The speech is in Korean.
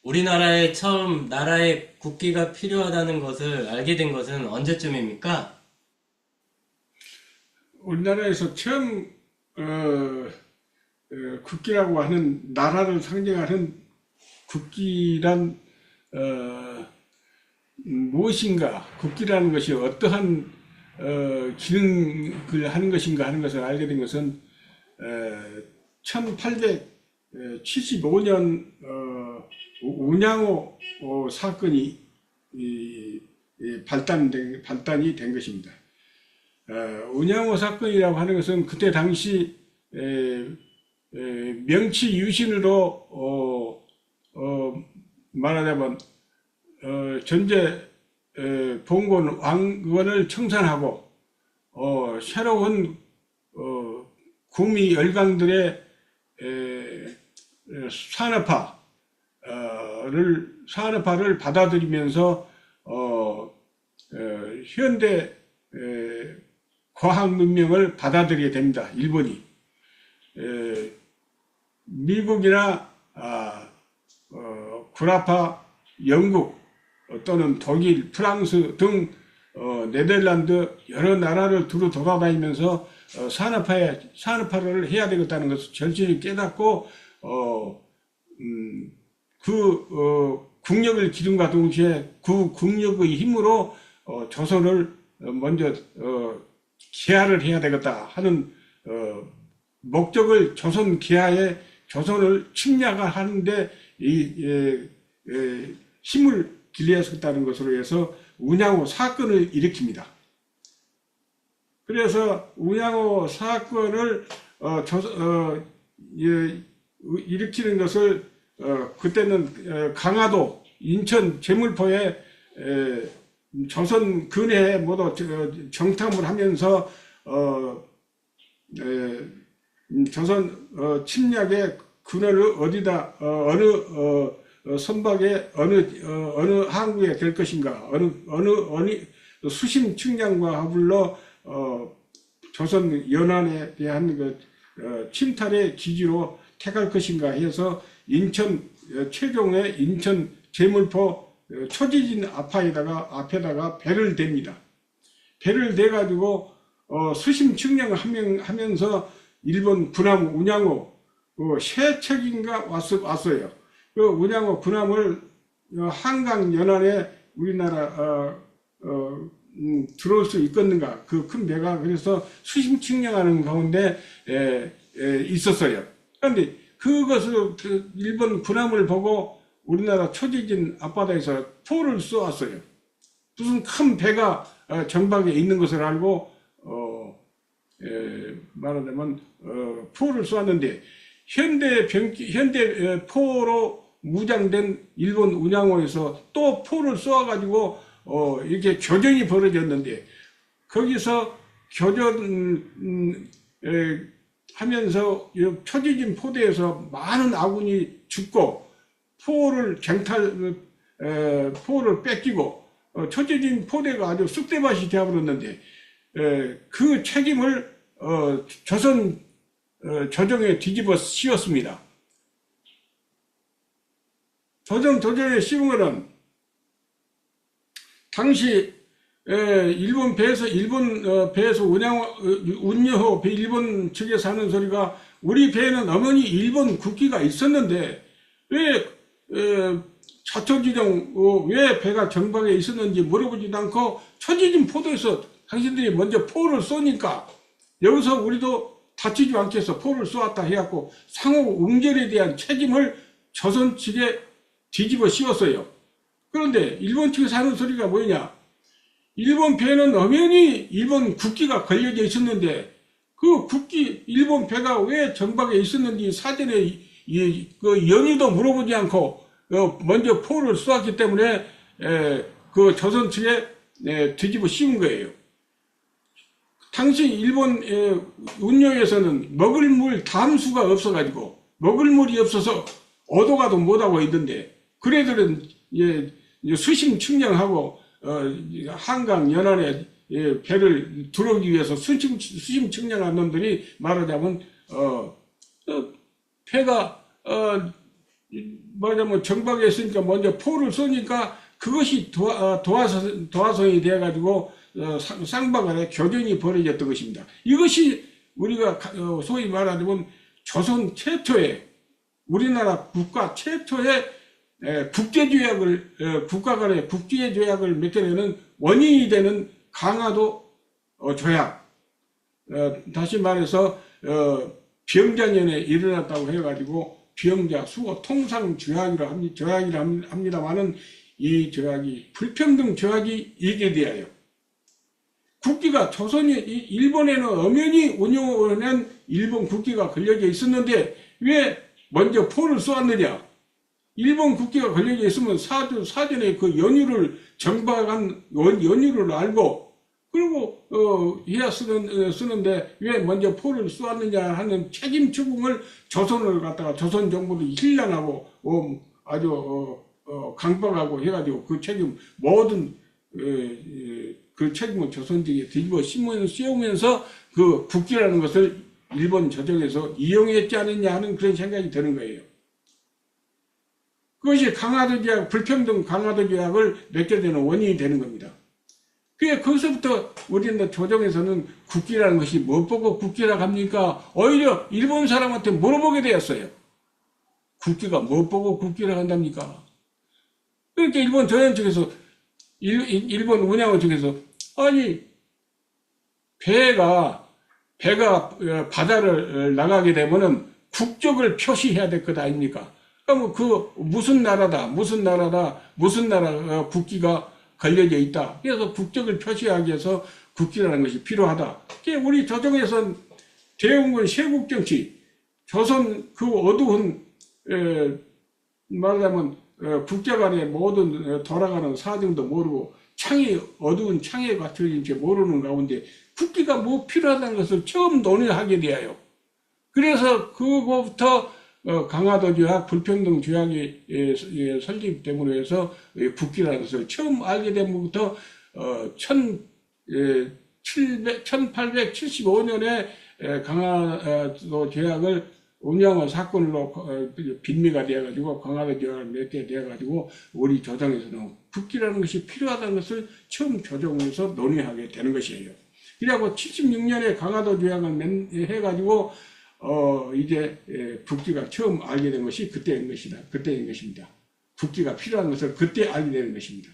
우리나라에 처음 나라의 국기가 필요하다는 것을 알게 된 것은 언제쯤입니까? 우리나라에서 처음 국기라고 하는 나라를 상징하는 국기란 무엇인가, 국기라는 것이 어떠한 기능을 하는 것인가 하는 것을 알게 된 것은 1875년 운양호 사건이 발단이 된 것입니다. 운양호 사건이라고 하는 것은 그때 당시 명치 유신으로 말하자면 전제 봉건 왕건을 청산하고 새로운 구미 열강들의 산업화를 받아들이면서 현대 과학 문명을 받아들이게 됩니다. 일본이 미국이나 구라파, 영국 또는 독일, 프랑스 등 네덜란드 여러 나라를 두루 돌아다니면서 산업화를 해야 되겠다는 것을 절실히 깨닫고 국력을 기름과 동시에 그 국력의 힘으로 조선을 먼저 개화를 해야 되겠다 하는 목적을 조선 개화에 조선을 침략하는데 힘을 길러야겠다는 것으로 해서 운양호 사건을 일으킵니다. 그래서 운양호 사건을 일으키는 것을 그때는 강화도, 인천, 제물포에 조선 근해에 모두 정탐을 하면서 조선 침략의 근원을 어디다 어느 선박에 어느 항구에 될 것인가 어느 수심 측량과 아울러 조선 연안에 대한 그 침탈의 기지로 택할 것인가 해서 인천 최종의 인천 제물포 초지진 앞에다가 배를 댑니다. 배를 대 가지고 수심 측량을 하면서 일본 군함 운양호 세 척인가 왔어요. 그 운양호 군함을 한강 연안에 우리나라 들어올 수 있겠는가, 그 큰 배가. 그래서 수심 측량하는 가운데 있었어요. 그런데 그것을 일본 군함을 보고 우리나라 초지진 앞바다에서 포를 쏘았어요. 무슨 큰 배가 정박에 있는 것을 알고 말하자면 포를 쏘았는데, 현대 포로 무장된 일본 운양호에서 또 포를 쏘아가지고 이렇게 교전이 벌어졌는데, 거기서 교전 하면서 초지진 포대에서 많은 아군이 죽고 포를 뺏기고 초지진 포대가 아주 쑥대밭이 되어버렸는데, 그 책임을 조선 조정에 뒤집어 씌웠습니다. 조선 조정에 씌운 것은 당시 일본 배에서 운여호 배 일본 측에서 하는 소리가, 우리 배에는 어머니 일본 국기가 있었는데 왜 자초지종 왜 배가 정박에 있었는지 물어보지도 않고 초지진 포도에서 당신들이 먼저 포를 쏘니까 여기서 우리도 다치지 않게 해서 포를 쏘았다 해갖고 상호 응결에 대한 책임을 조선 측에 뒤집어 씌웠어요. 그런데 일본 측에서 하는 소리가 뭐냐, 일본 배는 엄연히 일본 국기가 걸려져 있었는데 그 일본 배가 왜 정박에 있었는지 사전에 그 연유도 물어보지 않고 먼저 포를 쏘았기 때문에 그 조선 측에 뒤집어 씌운 거예요. 당시 일본 운용에서는 먹을 물 담수가 없어가지고, 먹을 물이 없어서 오도가도 못하고 있는데, 그래들은 수심 측량하고 한강 연안에 배를 들어오기 위해서 수심 측량한 놈들이 말하자면 배가 말하자면 정박에 있으니까 먼저 포를 쏘니까 그것이 도화선이 되어가지고 쌍방간에 교전이 벌어졌던 것입니다. 이것이 우리가 소위 말하자면 조선 최초의 우리나라 국가 최초의 국제조약을 국가 간의 국제조약을 맺어내는 원인이 되는 강화도 조약. 다시 말해서 병자년에 일어났다고 해가지고 병자 수호 통상 조약이라 합니다만은 이 조약이 불평등 조약이 이게 되어요. 국기가 조선이 일본에는 엄연히 운영하는 일본 국기가 걸려져 있었는데 왜 먼저 포를 쏘았느냐? 일본 국기가 걸려져 있으면 사전에 그 연유를 정박한 연유를 알고 그리고 해야 쓰는데 왜 먼저 포를 쏘았느냐 하는 책임 추궁을 조선을 갖다가 조선 정부도 힐난하고 아주 강박하고 해가지고 그 책임 모든 그 책임을 조선직에 뒤집어 씌우면서 그 국기라는 것을 일본 조정에서 이용했지 않느냐 하는 그런 생각이 드는 거예요. 그것이 강화도 조약, 불평등 강화도 조약을 맺게 되는 원인이 되는 겁니다. 그게 거기서부터 우리는 조정에서는 국기라는 것이 뭐 보고 국기라고 합니까? 오히려 일본 사람한테 물어보게 되었어요. 국기가 뭐 보고 국기라고 한답니까? 그러니까 일본 조정 측에서 일본 운양원 측에서 아니 배가 바다를 나가게 되면은 국적을 표시해야 될 것 아닙니까? 그러면 그 무슨 나라 국기가 걸려져 있다. 그래서 국적을 표시하기 위해서 국기라는 것이 필요하다. 우리 조정에선 대웅군 세국정치, 조선 그 어두운 말하자면 국제 간의 모든 돌아가는 사정도 모르고 어두운 창에 갇혀진 채 모르는 가운데 국기가 뭐 필요하다는 것을 처음 논의하게 되어요. 그래서 그거부터 강화도 조약, 불평등 조약이 설립됨으로 해서 국기라는 것을 처음 알게 된부터 1875년에 강화도 조약을 운영한 사건으로 빈미가 되어가지고 강화도 조약을 맺게 되어가지고 우리 조정에서는 국기라는 것이 필요하다는 것을 처음 조정에서 논의하게 되는 것이에요. 그리고 76년에 강화도 조약을 해가지고 이제 국기가 처음 알게 된 것이 그때인 것입니다. 국기가 필요한 것을 그때 알게 되는 것입니다.